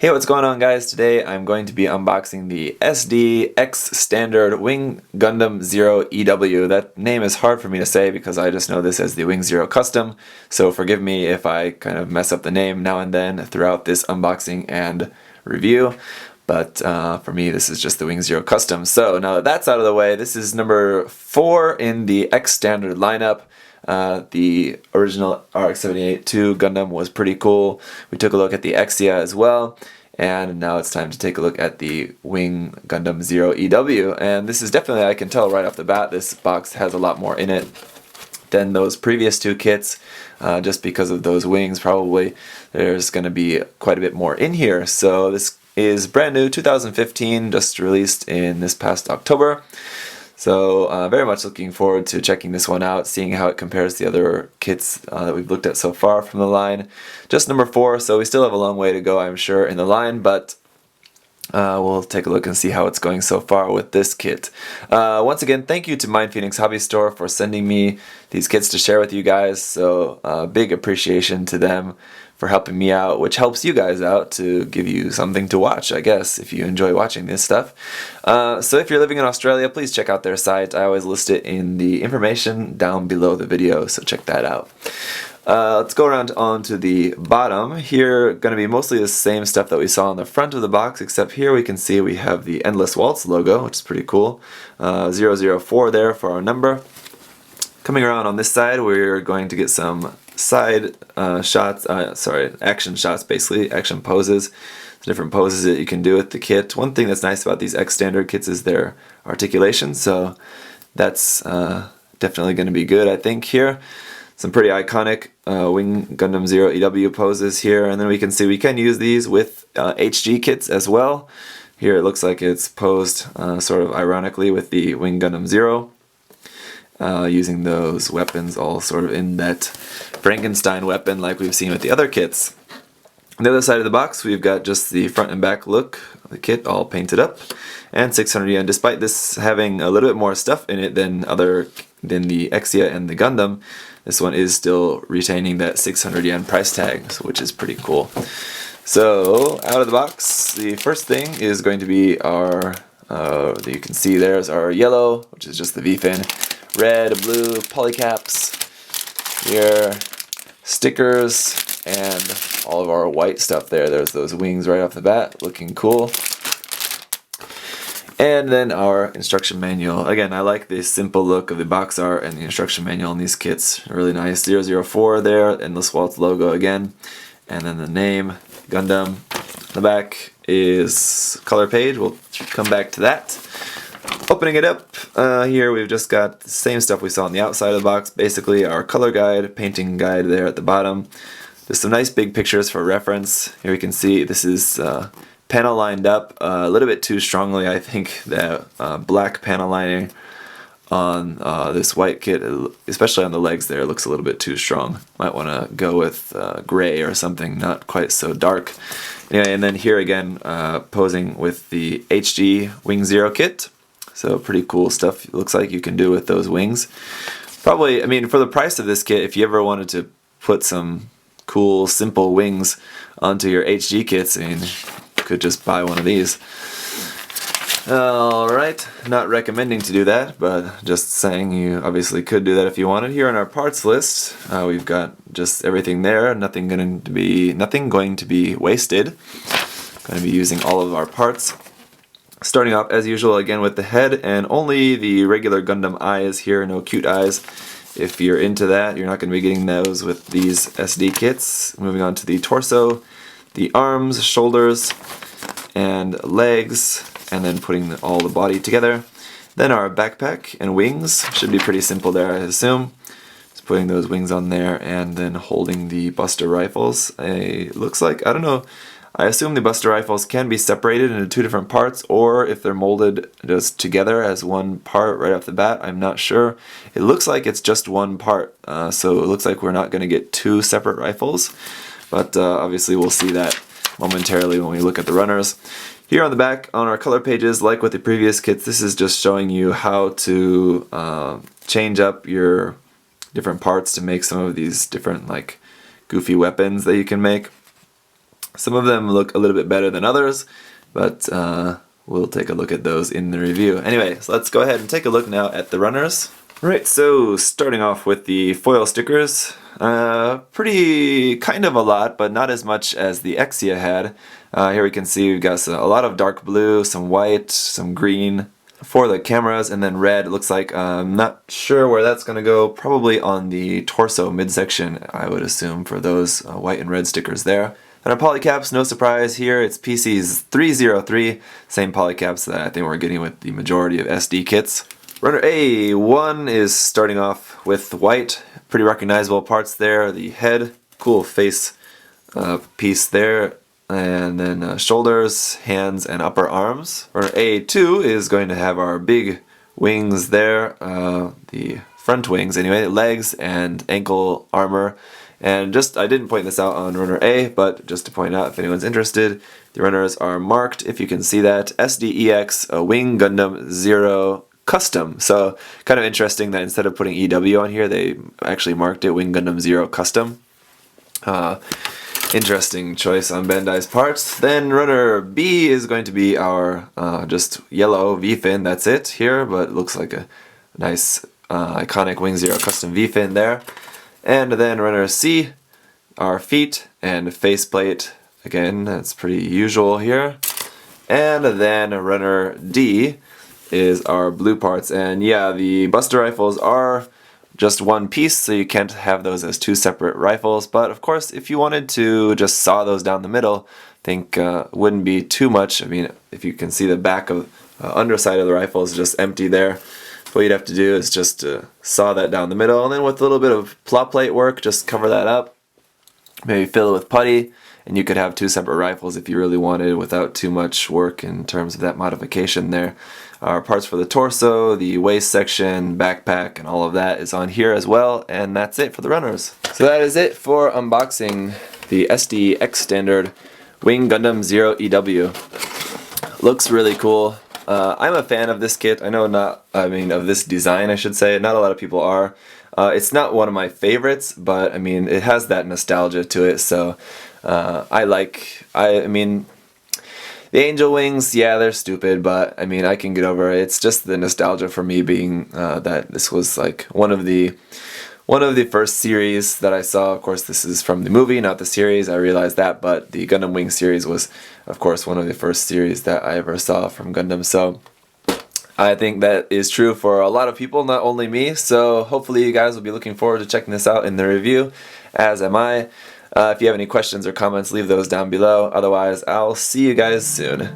Hey, what's going on, guys? Today I'm going to be unboxing the SD X Standard Wing Gundam Zero EW. That name is hard for me to say because I just know this as the Wing Zero Custom, so forgive me if I kind of mess up the name now and then throughout this unboxing and review. But for me, this is just the Wing Zero Custom. So now that that's out of the way, this is number 4 in the X Standard lineup. The original RX-78-2 Gundam was pretty cool. We took a look at the Exia as well, and now it's time to take a look at the Wing Gundam Zero EW. And this is definitely, I can tell right off the bat, this box has a lot more in it than those previous two kits, just because of those wings. Probably there's going to be quite a bit more in here. So this is brand new, 2015, just released in this past October. So very much looking forward to checking this one out, seeing how it compares to the other kits that we've looked at so far from the line. Just number 4, so we still have a long way to go, I'm sure, in the line, but we'll take a look and see how it's going so far with this kit. Once again, thank you to MindFenix Hobby Store for sending me these kits to share with you guys, so big appreciation to them for helping me out, which helps you guys out to give you something to watch, I guess, if you enjoy watching this stuff. So if you're living in Australia, please check out their site. I always list it in the information down below the video, so check that out. Let's go around onto the bottom. Here, going to be mostly the same stuff that we saw on the front of the box, except here we can see we have the Endless Waltz logo, which is pretty cool. 004 there for our number. Coming around on this side, we're going to get some side shots, action shots, basically, action poses. Different poses that you can do with the kit. One thing that's nice about these X Standard kits is their articulation, so that's definitely going to be good, I think, here. Some pretty iconic Wing Gundam Zero EW poses here, and then we can see we can use these with HG kits as well. Here it looks like it's posed sort of ironically with the Wing Gundam Zero. Using those weapons all sort of in that Frankenstein weapon like we've seen with the other kits. On the other side of the box, we've got just the front and back look of the kit all painted up, and 600 yen. Despite this having a little bit more stuff in it than the Exia and the Gundam, this one is still retaining that 600 yen price tag, which is pretty cool. So out of the box, the first thing is going to be our, you can see there's our yellow, which is just the V-fin. Red, blue, polycaps, here, stickers, and all of our white stuff there. There's those wings right off the bat, looking cool. And then our instruction manual. Again, I like the simple look of the box art and the instruction manual on these kits. Really nice. 004 there, Endless Waltz logo again. And then the name, Gundam. The back is color page. We'll come back to that. Opening it up, here we've just got the same stuff we saw on the outside of the box, basically our color guide, painting guide there at the bottom. Just some nice big pictures for reference. Here we can see this is panel lined up a little bit too strongly. I think that black panel lining on this white kit, especially on the legs there, looks a little bit too strong. Might want to go with gray or something not quite so dark. Anyway, and then here again, posing with the HG Wing Zero kit. So pretty cool stuff it looks like you can do with those wings. Probably, I mean, for the price of this kit, if you ever wanted to put some cool, simple wings onto your HG kits, I mean, you could just buy one of these. Alright, not recommending to do that, but just saying you obviously could do that if you wanted. Here on our parts list, we've got just everything there, nothing going to be wasted. Going to be using all of our parts. Starting off as usual again with the head, and only the regular Gundam eyes here, no cute eyes. If you're into that, you're not going to be getting those with these SD kits. Moving on to the torso, the arms, shoulders, and legs, and then putting all the body together. Then our backpack and wings, should be pretty simple there, I assume. Just putting those wings on there, and then holding the Buster rifles. Looks like, I don't know, I assume the Buster rifles can be separated into 2 different parts, or if they're molded just together as one part right off the bat, I'm not sure. It looks like it's just one part, so it looks like we're not going to get 2 separate rifles, but obviously we'll see that momentarily when we look at the runners. Here on the back, on our color pages, like with the previous kits, this is just showing you how to change up your different parts to make some of these different like goofy weapons that you can make. Some of them look a little bit better than others, but we'll take a look at those in the review. Anyway, so let's go ahead and take a look now at the runners. Right, so starting off with the foil stickers, pretty kind of a lot, but not as much as the Exia had. Here we can see we've got a lot of dark blue, some white, some green for the cameras, and then red. It looks like I'm not sure where that's going to go. Probably on the torso midsection, I would assume, for those white and red stickers there. And our polycaps, no surprise here, it's PC's 303, same polycaps that I think we're getting with the majority of SD kits. Runner A1 is starting off with white, pretty recognizable parts there, the head, cool face piece there, and then shoulders, hands, and upper arms. Runner A2 is going to have our big wings there, the front wings anyway, legs and ankle armor. And just, I didn't point this out on runner A, but just to point out if anyone's interested, the runners are marked, if you can see that, SDEX Wing Gundam 0 Custom. So kind of interesting that instead of putting EW on here, they actually marked it Wing Gundam 0 Custom. Interesting choice on Bandai's parts. Then runner B is going to be our just yellow V-fin, that's it here, but it looks like a nice iconic Wing 0 Custom V-fin there. And then runner C, our feet and faceplate. Again, that's pretty usual here. And then runner D is our blue parts. And yeah, the Buster rifles are just one piece, so you can't have those as two separate rifles. But of course, if you wanted to just saw those down the middle, I think wouldn't be too much. I mean, if you can see the back of underside of the rifle is just empty there. What you'd have to do is just saw that down the middle, and then with a little bit of plot plate work, just cover that up. Maybe fill it with putty, and you could have two separate rifles if you really wanted without too much work in terms of that modification there. Our parts for the torso, the waist section, backpack, and all of that is on here as well, and that's it for the runners. So that is it for unboxing the SDX Standard Wing Gundam 0 EW. Looks really cool. I'm a fan of this kit. Of this design, I should say. Not a lot of people are. It's not one of my favorites, but I mean, it has that nostalgia to it. So I mean, the angel wings, yeah, they're stupid, but I mean, I can get over it. It's just the nostalgia for me being that this was like one of the first series that I saw. Of course, this is from the movie, not the series. I realized that, but the Gundam Wing series was, of course, one of the first series that I ever saw from Gundam. So I think that is true for a lot of people, not only me. So hopefully you guys will be looking forward to checking this out in the review, as am I. If you have any questions or comments, leave those down below. Otherwise, I'll see you guys soon.